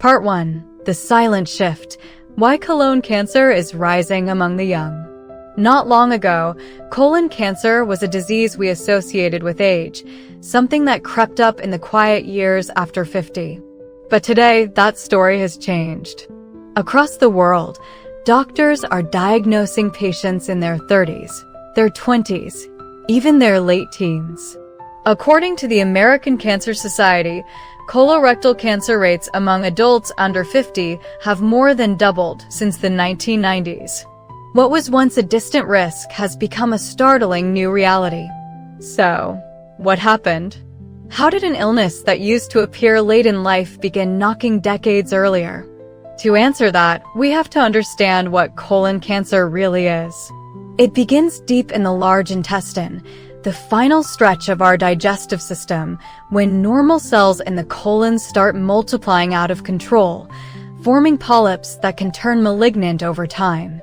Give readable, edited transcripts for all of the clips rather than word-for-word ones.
Part 1. The Silent Shift. Why colon cancer is rising among the young. Not long ago, colon cancer was a disease we associated with age, something that crept up in the quiet years after 50. But today, that story has changed. Across the world, doctors are diagnosing patients in their 30s, their 20s, even their late teens. According to the American Cancer Society, colorectal cancer rates among adults under 50 have more than doubled since the 1990s. What was once a distant risk has become a startling new reality. So, what happened? How did an illness that used to appear late in life begin knocking decades earlier? To answer that, we have to understand what colon cancer really is. It begins deep in the large intestine, the final stretch of our digestive system, when normal cells in the colon start multiplying out of control, forming polyps that can turn malignant over time.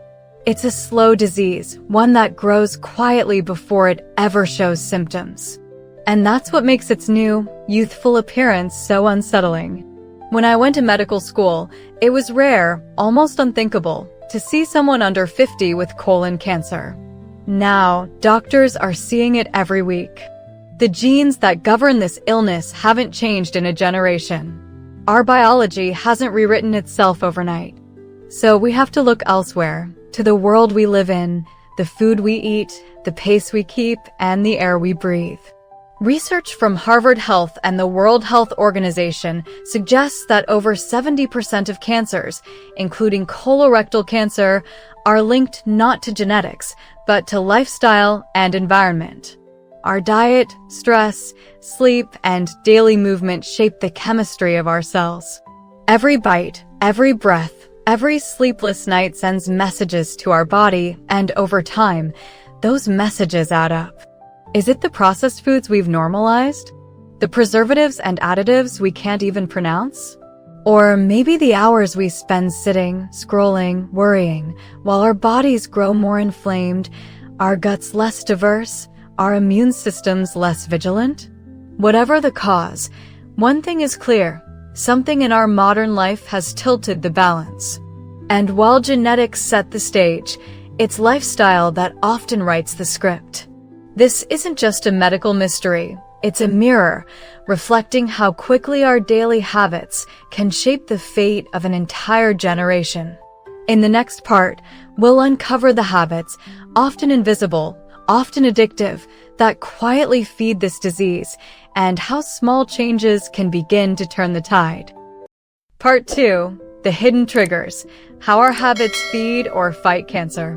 It's a slow disease, one that grows quietly before it ever shows symptoms. And that's what makes its new, youthful appearance so unsettling. When I went to medical school, it was rare, almost unthinkable, to see someone under 50 with colon cancer. Now, doctors are seeing it every week. The genes that govern this illness haven't changed in a generation. Our biology hasn't rewritten itself overnight. So we have to look elsewhere, to the world we live in, the food we eat, the pace we keep, and the air we breathe. Research from Harvard Health and the World Health Organization suggests that over 70% of cancers, including colorectal cancer, are linked not to genetics, but to lifestyle and environment. Our diet, stress, sleep, and daily movement shape the chemistry of our cells. Every bite, every breath, every sleepless night sends messages to our body, and over time, those messages add up. Is it the processed foods we've normalized? The preservatives and additives we can't even pronounce? Or maybe the hours we spend sitting, scrolling, worrying, while our bodies grow more inflamed, our guts less diverse, our immune systems less vigilant? Whatever the cause, one thing is clear: something in our modern life has tilted the balance. And while genetics set the stage, it's lifestyle that often writes the script. This isn't just a medical mystery. It's a mirror, reflecting how quickly our daily habits can shape the fate of an entire generation. In the next part, we'll uncover the habits, often invisible, often addictive, that quietly feed this disease, and how small changes can begin to turn the tide. Part 2. The Hidden Triggers. How our habits feed or fight cancer.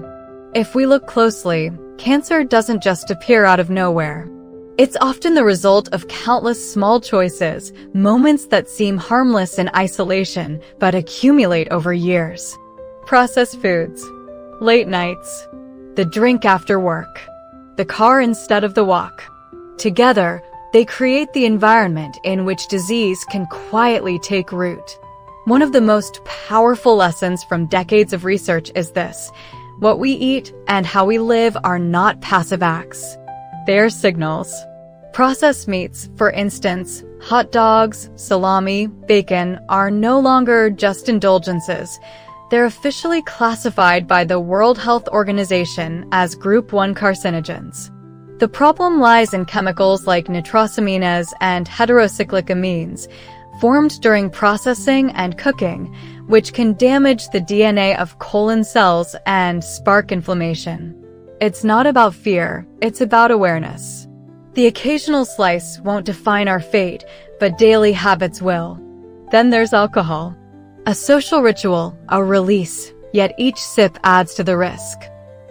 If we look closely, cancer doesn't just appear out of nowhere. It's often the result of countless small choices, moments that seem harmless in isolation but accumulate over years. Processed foods, late nights, the drink after work, the car instead of the walk. Together, they create the environment in which disease can quietly take root. One of the most powerful lessons from decades of research is this: what we eat and how we live are not passive acts. They're signals. Processed meats, for instance, hot dogs, salami, bacon, are no longer just indulgences. They're officially classified by the World Health Organization as Group 1 carcinogens. The problem lies in chemicals like nitrosamines and heterocyclic amines, formed during processing and cooking, which can damage the DNA of colon cells and spark inflammation. It's not about fear, it's about awareness. The occasional slice won't define our fate, but daily habits will. Then there's alcohol. A social ritual, a release, yet each sip adds to the risk.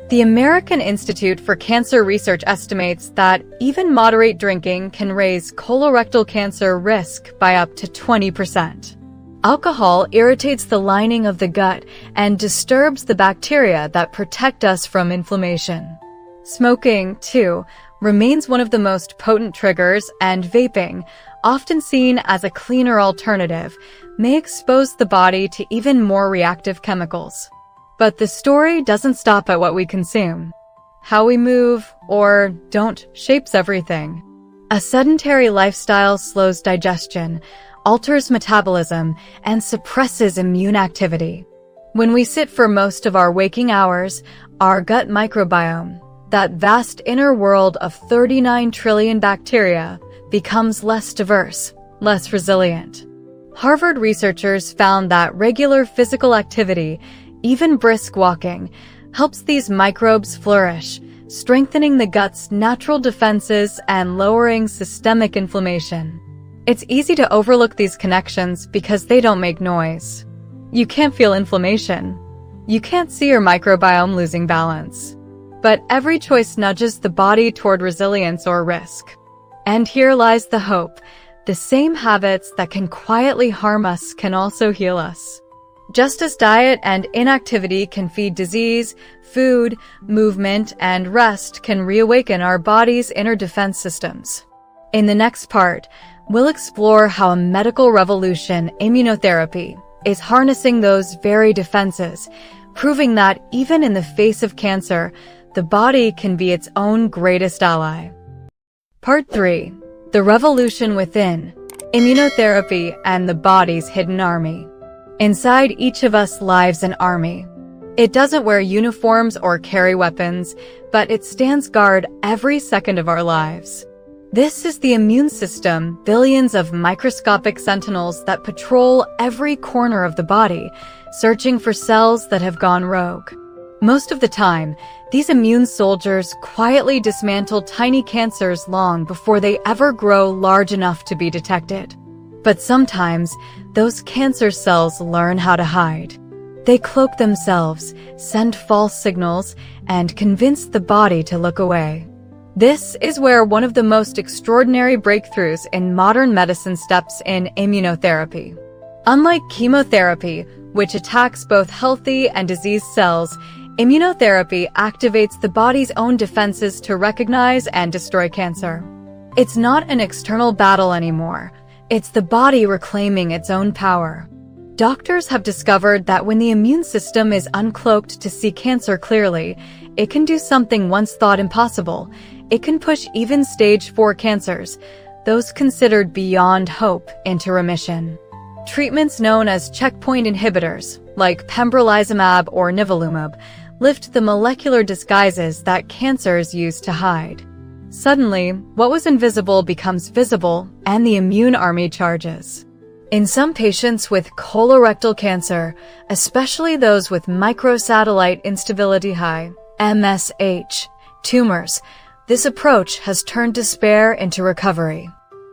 The American Institute for Cancer Research estimates that even moderate drinking can raise colorectal cancer risk by up to 20%. Alcohol irritates the lining of the gut and disturbs the bacteria that protect us from inflammation. Smoking, too, remains one of the most potent triggers, and vaping, often seen as a cleaner alternative, may expose the body to even more reactive chemicals. But the story doesn't stop at what we consume. How we move, or don't, shapes everything. A sedentary lifestyle slows digestion, alters metabolism, and suppresses immune activity. When we sit for most of our waking hours, our gut microbiome, that vast inner world of 39 trillion bacteria, becomes less diverse, less resilient. Harvard researchers found that regular physical activity, even brisk walking, helps these microbes flourish, strengthening the gut's natural defenses and lowering systemic inflammation. It's easy to overlook these connections because they don't make noise. You can't feel inflammation. You can't see your microbiome losing balance. But every choice nudges the body toward resilience or risk. And here lies the hope. The same habits that can quietly harm us can also heal us. Just as diet and inactivity can feed disease, food, movement, and rest can reawaken our body's inner defense systems. In the next part, we'll explore how a medical revolution, immunotherapy, is harnessing those very defenses, proving that even in the face of cancer, the body can be its own greatest ally. Part 3. The Revolution Within, Immunotherapy and the Body's Hidden Army. Inside each of us lives an army. It doesn't wear uniforms or carry weapons, but it stands guard every second of our lives. This is the immune system, billions of microscopic sentinels that patrol every corner of the body, searching for cells that have gone rogue. Most of the time, these immune soldiers quietly dismantle tiny cancers long before they ever grow large enough to be detected. But sometimes, those cancer cells learn how to hide. They cloak themselves, send false signals, and convince the body to look away. This is where one of the most extraordinary breakthroughs in modern medicine steps in immunotherapy. Unlike chemotherapy, which attacks both healthy and diseased cells, immunotherapy activates the body's own defenses to recognize and destroy cancer. It's not an external battle anymore. It's the body reclaiming its own power. Doctors have discovered that when the immune system is uncloaked to see cancer clearly, it can do something once thought impossible. It can push even stage 4 cancers, those considered beyond hope, into remission. Treatments known as checkpoint inhibitors, like pembrolizumab or nivolumab, lift the molecular disguises that cancers use to hide. Suddenly, what was invisible becomes visible, and the immune army charges. In some patients with colorectal cancer, especially those with microsatellite instability high, MSH, tumors, this approach has turned despair into recovery.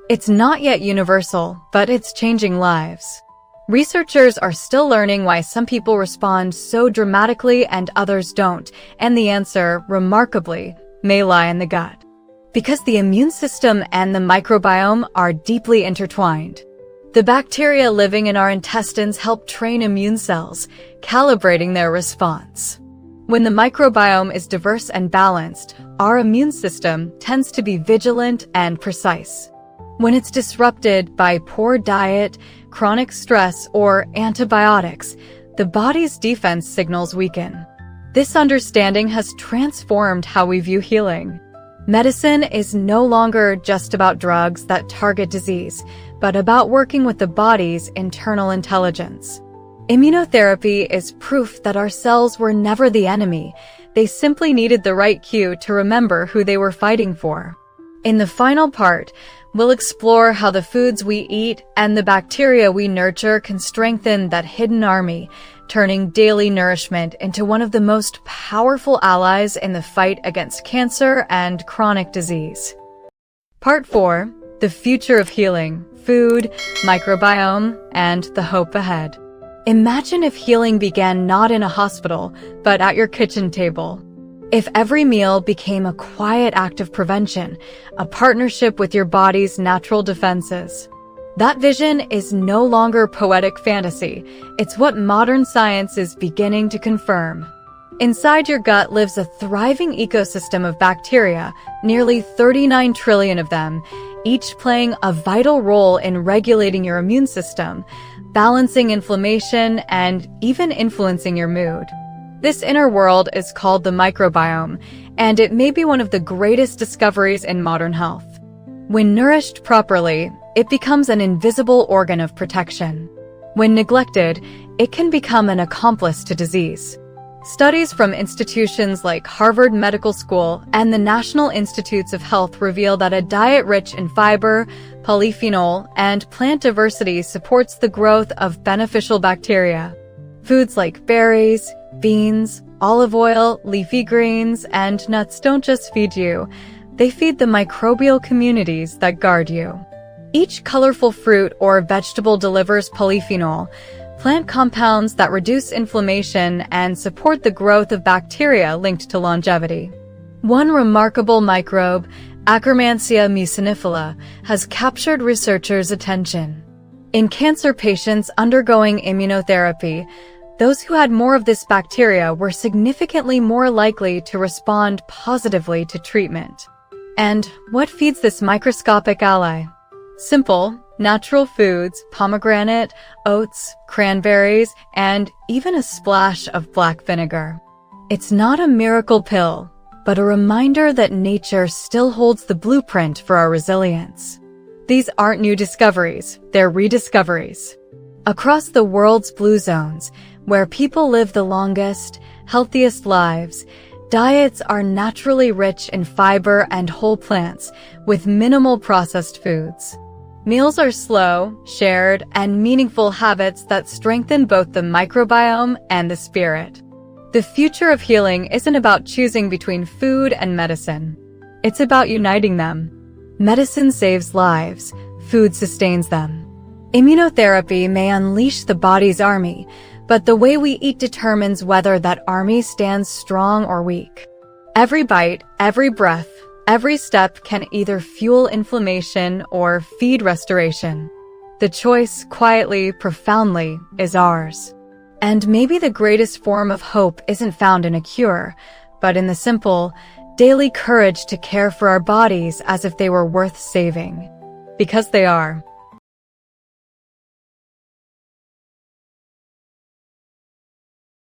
It's not yet universal, but it's changing lives. Researchers are still learning why some people respond so dramatically and others don't, and the answer, remarkably, may lie in the gut. Because the immune system and the microbiome are deeply intertwined. The bacteria living in our intestines help train immune cells, calibrating their response. When the microbiome is diverse and balanced, our immune system tends to be vigilant and precise. When it's disrupted by poor diet, chronic stress, or antibiotics, the body's defense signals weaken. This understanding has transformed how we view healing. Medicine is no longer just about drugs that target disease, but about working with the body's internal intelligence. Immunotherapy is proof that our cells were never the enemy. They simply needed the right cue to remember who they were fighting for. In the final part, we'll explore how the foods we eat and the bacteria we nurture can strengthen that hidden army, turning daily nourishment into one of the most powerful allies in the fight against cancer and chronic disease. Part 4. The Future of Healing, Food, Microbiome, and the Hope Ahead. Imagine if healing began not in a hospital, but at your kitchen table. If every meal became a quiet act of prevention, a partnership with your body's natural defenses. That vision is no longer poetic fantasy. It's what modern science is beginning to confirm. Inside your gut lives a thriving ecosystem of bacteria, nearly 39 trillion of them, each playing a vital role in regulating your immune system, balancing inflammation, and even influencing your mood. This inner world is called the microbiome, and it may be one of the greatest discoveries in modern health. When nourished properly, it becomes an invisible organ of protection. When neglected, it can become an accomplice to disease. Studies from institutions like Harvard Medical School and the National Institutes of Health reveal that a diet rich in fiber, polyphenol, and plant diversity supports the growth of beneficial bacteria. Foods like berries, beans, olive oil, leafy greens, and nuts don't just feed you, they feed the microbial communities that guard you. Each colorful fruit or vegetable delivers polyphenol, plant compounds that reduce inflammation and support the growth of bacteria linked to longevity. One remarkable microbe, Akkermansia mucinifera, has captured researchers' attention. In cancer patients undergoing immunotherapy, those who had more of this bacteria were significantly more likely to respond positively to treatment. And what feeds this microscopic ally? Simple, natural foods, pomegranate, oats, cranberries, and even a splash of black vinegar. It's not a miracle pill, but a reminder that nature still holds the blueprint for our resilience. These aren't new discoveries, they're rediscoveries. Across the world's blue zones, where people live the longest, healthiest lives, diets are naturally rich in fiber and whole plants with minimal processed foods. Meals are slow, shared, and meaningful habits that strengthen both the microbiome and the spirit. The future of healing isn't about choosing between food and medicine. It's about uniting them. Medicine saves lives, food sustains them. Immunotherapy may unleash the body's army, but the way we eat determines whether that army stands strong or weak. Every bite, every breath, every step can either fuel inflammation or feed restoration. The choice, quietly, profoundly, is ours. And maybe the greatest form of hope isn't found in a cure, but in the simple, daily courage to care for our bodies as if they were worth saving. Because they are.